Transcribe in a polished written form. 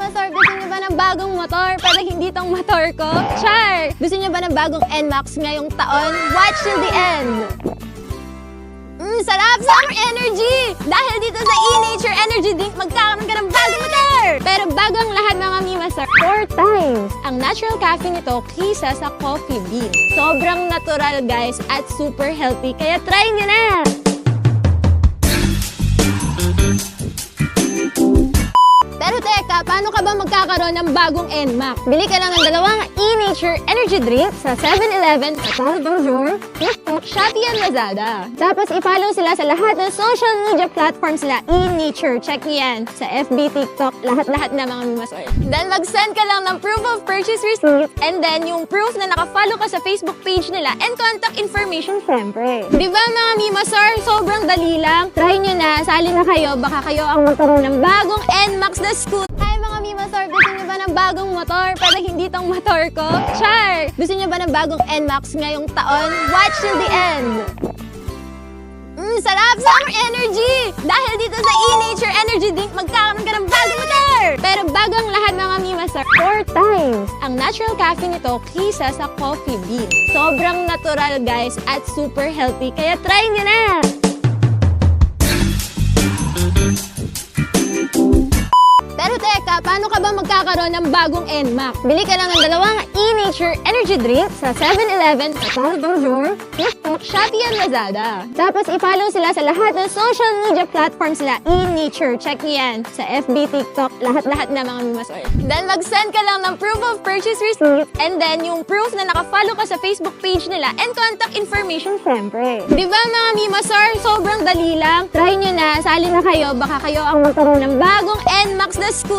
Mimasor, gusto niyo ba ng bagong motor? Pero hindi tong motor ko? Char! Gusto niyo ba ng bagong NMAX ngayong taon? Watch till the end! Sarap! Summer energy! Dahil dito sa E-Nature Energy Drink, magkakaroon ka ng bagong motor! Pero bago ang lahat mga Mimasor, 4 times ang natural caffeine nito kaysa sa coffee bean. Sobrang natural guys at super healthy, kaya try nyo na! Pero teka, paano ka ba magkakaroon ng bagong NMAX? Bili ka lang ng dalawang E-Nature Energy Drink sa 7-Eleven, sa Bonjour, TikTok, Shopee at Lazada. Tapos i-follow sila sa lahat ng social media platforms nila, E-Nature. Check niyo yan sa FB, TikTok, lahat-lahat na mga Mimasor. Then mag-send ka lang ng proof of purchase receipt and then yung proof na nakafollow ka sa Facebook page nila and contact information syempre. Di ba mga Mimasor, sobrang dali lang? Try nyo na, sali na kayo, baka kayo ang magkaroon ng bagong NMAX na scooter. Hi mga Mimasor, gusto niyo ba ng bagong motor? Pero hindi tong motor ko? Char! Gusto niyo ba ng bagong NMAX ngayong taon? Watch till the end! Sarap! Summer energy! Dahil dito sa E-Nature Energy Drink, magkakaroon ka ng bagong motor! Pero bago ang lahat mga Mimasor, 4 times ang natural caffeine nito kaysa sa coffee bean. Sobrang natural guys at super healthy, kaya try nyo na! Pero teka, paano ka ba magkakaroon ng bagong NMAX? Bili ka lang ng dalawang E-Nature Energy Drink sa 7-Eleven, sa Bonjour, TikTok, Shopee at Lazada. Tapos i-follow sila sa lahat ng social media platforms nila, E-Nature. Check niyo yan sa FB, TikTok, lahat-lahat na mga Mimasor. Then mag-send ka lang ng proof of purchase receipt and then yung proof na nakafollow ka sa Facebook page nila and contact information syempre. Di ba mga Mimasor, sobrang dali lang? Try nyo na, sali na kayo, baka kayo ang magkaroon ng bagong NMAX na scooter.